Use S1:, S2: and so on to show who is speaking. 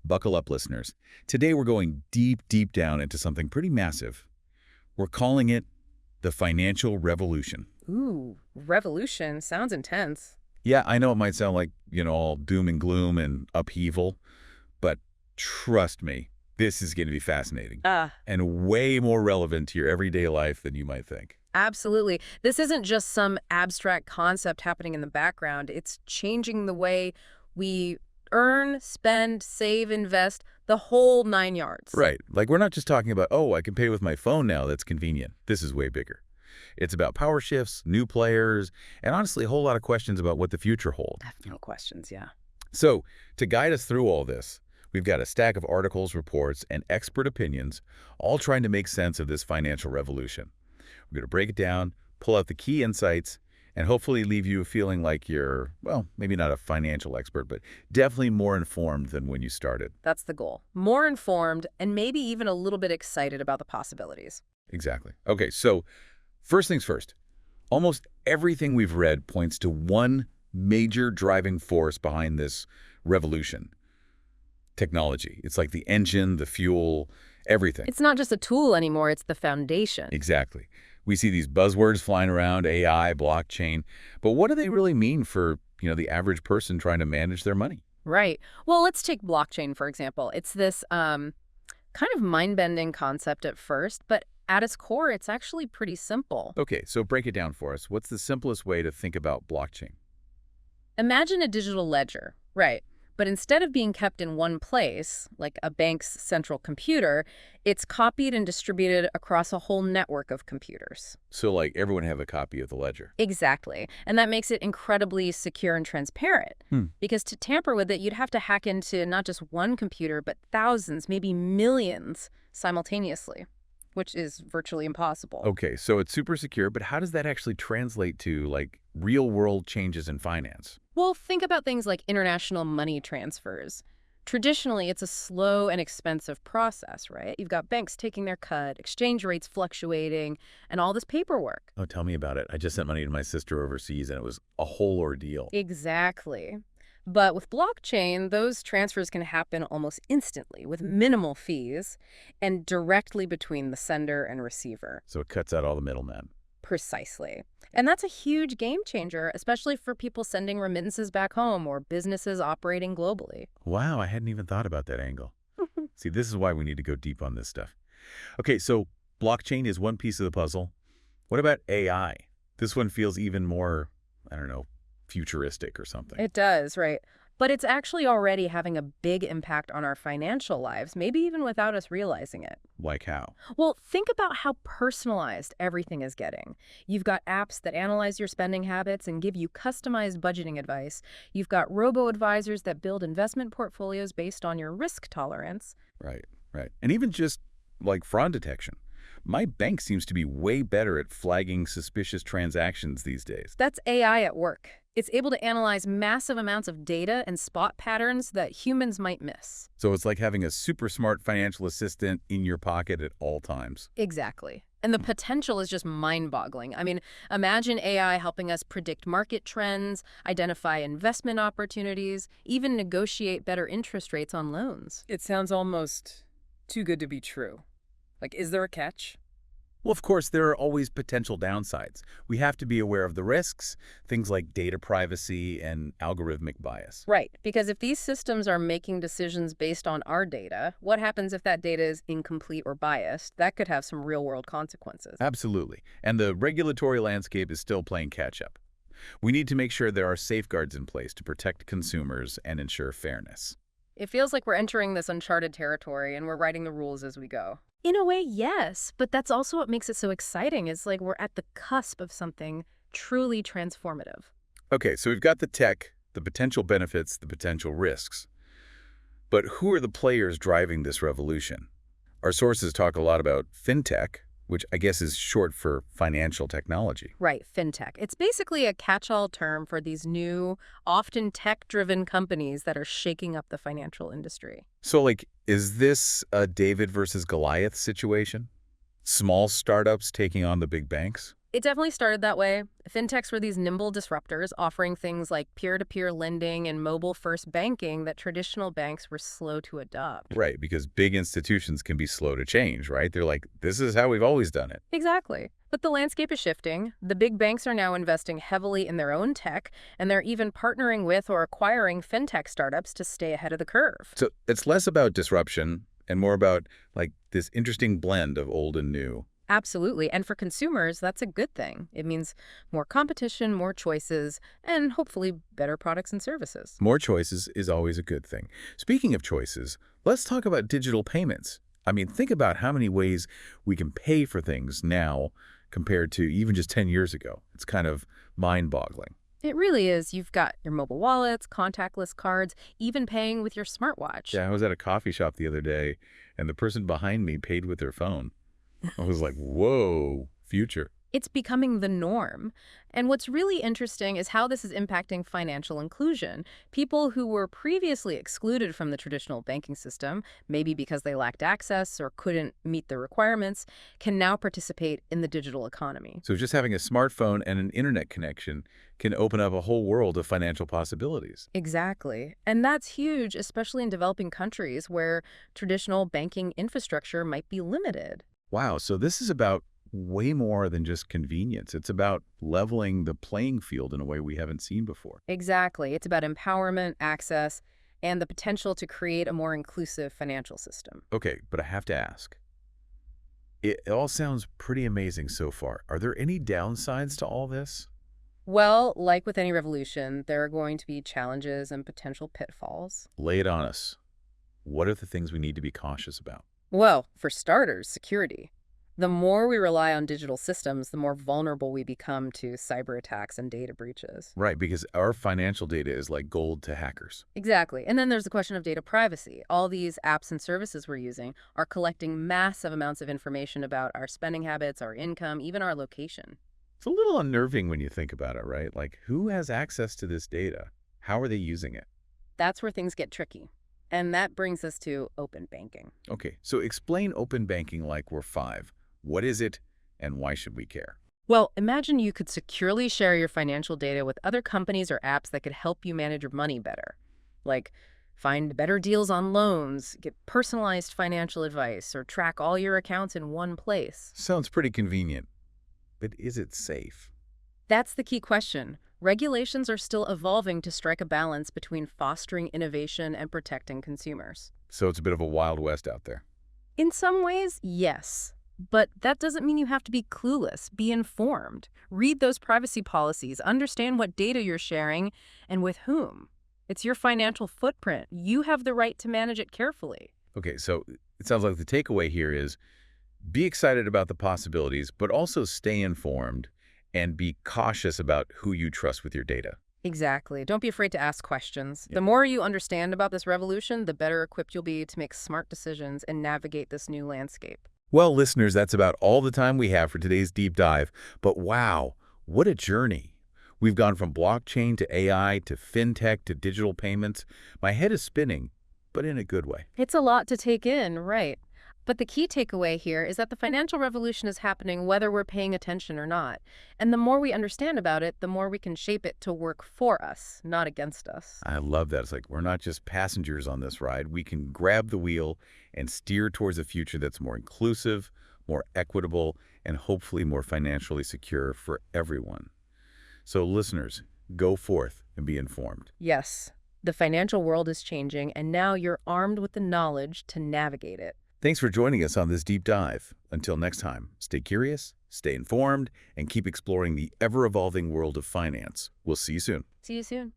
S1: Buckle up, listeners. Today we're going deep, deep down into something pretty massive. We're calling it the financial revolution.
S2: Ooh, revolution. Sounds intense.
S1: Yeah, I know it might sound like, all doom and gloom and upheaval, but trust me, this is going to be fascinating and way more relevant to your everyday life than you might think.
S2: Absolutely. This isn't just some abstract concept happening in the background. It's changing the way we earn, spend, save, invest, the whole 9 yards.
S1: Right. Like we're not just talking about, oh, I can pay with my phone now, that's convenient. This is way bigger. It's about power shifts, new players, and honestly, a whole lot of questions about what the future holds.
S2: Definitely questions, yeah.
S1: So, to guide us through all this, we've got a stack of articles, reports, and expert opinions, all trying to make sense of this financial revolution. We're going to break it down, pull out the key insights, and hopefully leave you feeling like you're, well, maybe not a financial expert, but definitely more informed than when you started.
S2: That's the goal. More informed and maybe even a little bit excited about the possibilities.
S1: Exactly. Okay, so first things first. Almost everything we've read points to one major driving force behind this revolution. Technology. It's like the engine, the fuel, everything.
S2: It's not just a tool anymore, it's the foundation.
S1: Exactly. We see these buzzwords flying around, AI, blockchain, but what do they really mean for, the average person trying to manage their money?
S2: Right. Well, let's take blockchain, for example. It's this kind of mind-bending concept at first, but at its core, it's actually pretty simple.
S1: Okay, so break it down for us. What's the simplest way to think about blockchain?
S2: Imagine a digital ledger, right? But instead of being kept in one place, like a bank's central computer, it's copied and distributed across a whole network of computers.
S1: So like everyone have a copy of the ledger.
S2: Exactly. And that makes it incredibly secure and transparent. Because to tamper with it, you'd have to hack into not just one computer, but thousands, maybe millions simultaneously, which is virtually impossible.
S1: Okay, so it's super secure, but how does that actually translate to, like, real-world changes in finance?
S2: Well, think about things like international money transfers. Traditionally, it's a slow and expensive process, right? You've got banks taking their cut, exchange rates fluctuating, and all this paperwork.
S1: Oh, tell me about it. I just sent money to my sister overseas, and it was a whole ordeal.
S2: Exactly. But with blockchain, those transfers can happen almost instantly with minimal fees and directly between the sender and receiver.
S1: So it cuts out all the middlemen.
S2: Precisely. And that's a huge game changer, especially for people sending remittances back home or businesses operating globally.
S1: Wow, I hadn't even thought about that angle. See, this is why we need to go deep on this stuff. Okay, so blockchain is one piece of the puzzle. What about AI? This one feels even more, I don't know, futuristic or something.
S2: It does, right? But it's actually already having a big impact on our financial lives, maybe even without us realizing it.
S1: Like how?
S2: Well, think about how personalized everything is getting. You've got apps that analyze your spending habits and give you customized budgeting advice. You've got robo-advisors that build investment portfolios based on your risk tolerance.
S1: Right, right. And even just like fraud detection. My bank seems to be way better at flagging suspicious transactions these days.
S2: That's AI at work. It's able to analyze massive amounts of data and spot patterns that humans might miss.
S1: So it's like having a super smart financial assistant in your pocket at all times.
S2: Exactly. And the potential is just mind-boggling. I mean, imagine AI helping us predict market trends, identify investment opportunities, even negotiate better interest rates on loans. It sounds almost too good to be true. Like, is there a catch?
S1: Well, of course, there are always potential downsides. We have to be aware of the risks, things like data privacy and algorithmic bias.
S2: Right, because if these systems are making decisions based on our data, what happens if that data is incomplete or biased? That could have some real-world consequences.
S1: Absolutely. And the regulatory landscape is still playing catch-up. We need to make sure there are safeguards in place to protect consumers and ensure fairness.
S2: It feels like we're entering this uncharted territory and we're writing the rules as we go. In a way, yes, but that's also what makes it so exciting. It's like we're at the cusp of something truly transformative.
S1: Okay, so we've got the tech, the potential benefits, the potential risks. But who are the players driving this revolution? Our sources talk a lot about fintech, which I guess is short for financial technology.
S2: Right, fintech. It's basically a catch-all term for these new, often tech-driven companies that are shaking up the financial industry.
S1: So, like, is this a David versus Goliath situation? Small startups taking on the big banks?
S2: It definitely started that way. Fintechs were these nimble disruptors offering things like peer-to-peer lending and mobile-first banking that traditional banks were slow to adopt.
S1: Right, because big institutions can be slow to change, right? They're like, this is how we've always done it.
S2: Exactly. But the landscape is shifting. The big banks are now investing heavily in their own tech, and they're even partnering with or acquiring fintech startups to stay ahead of the curve.
S1: So it's less about disruption and more about like this interesting blend of old and new.
S2: Absolutely. And for consumers, that's a good thing. It means more competition, more choices, and hopefully better products and services.
S1: More choices is always a good thing. Speaking of choices, let's talk about digital payments. I mean, think about how many ways we can pay for things now compared to even just 10 years ago. It's kind of mind-boggling.
S2: It really is. You've got your mobile wallets, contactless cards, even paying with your smartwatch.
S1: Yeah, I was at a coffee shop the other day, and the person behind me paid with their phone. I was like, whoa, future.
S2: It's becoming the norm. And what's really interesting is how this is impacting financial inclusion. People who were previously excluded from the traditional banking system, maybe because they lacked access or couldn't meet the requirements, can now participate in the digital economy.
S1: So just having a smartphone and an internet connection can open up a whole world of financial possibilities.
S2: Exactly. And that's huge, especially in developing countries where traditional banking infrastructure might be limited.
S1: Wow, so this is about way more than just convenience. It's about leveling the playing field in a way we haven't seen before.
S2: Exactly. It's about empowerment, access, and the potential to create a more inclusive financial system.
S1: Okay, but I have to ask. It all sounds pretty amazing so far. Are there any downsides to all this?
S2: Well, like with any revolution, there are going to be challenges and potential pitfalls.
S1: Lay it on us. What are the things we need to be cautious about?
S2: Well, for starters, security. The more we rely on digital systems, the more vulnerable we become to cyber attacks and data breaches.
S1: Right, because our financial data is like gold to hackers.
S2: Exactly. And then there's the question of data privacy. All these apps and services we're using are collecting massive amounts of information about our spending habits, our income, even our location.
S1: It's a little unnerving when you think about it, right? Like, who has access to this data? How are they using it?
S2: That's where things get tricky. And that brings us to open banking.
S1: Okay, so explain open banking like we're five. What is it, and why should we care?
S2: Well, imagine you could securely share your financial data with other companies or apps that could help you manage your money better. Like find better deals on loans, get personalized financial advice, or track all your accounts in one place.
S1: Sounds pretty convenient, but is it safe?
S2: That's the key question. Regulations are still evolving to strike a balance between fostering innovation and protecting consumers.
S1: So it's a bit of a Wild West out there.
S2: In some ways, yes. But that doesn't mean you have to be clueless. Be informed. Read those privacy policies. Understand what data you're sharing and with whom. It's your financial footprint. You have the right to manage it carefully.
S1: Okay, so it sounds like the takeaway here is be excited about the possibilities, but also stay informed and be cautious about who you trust with your data.
S2: Exactly. Don't be afraid to ask questions.
S1: Yeah.
S2: The more you understand about this revolution, the better equipped you'll be to make smart decisions and navigate this new landscape.
S1: Well, listeners, that's about all the time we have for today's deep dive. But wow, what a journey. We've gone from blockchain to AI to fintech to digital payments. My head is spinning, but in a good way.
S2: It's a lot to take in, right? But the key takeaway here is that the financial revolution is happening whether we're paying attention or not. And the more we understand about it, the more we can shape it to work for us, not against us.
S1: I love that. It's like we're not just passengers on this ride. We can grab the wheel and steer towards a future that's more inclusive, more equitable, and hopefully more financially secure for everyone. So listeners, go forth and be informed.
S2: Yes, the financial world is changing, and now you're armed with the knowledge to navigate it.
S1: Thanks for joining us on this deep dive. Until next time, stay curious, stay informed, and keep exploring the ever-evolving world of finance. We'll see you soon.
S2: See you soon.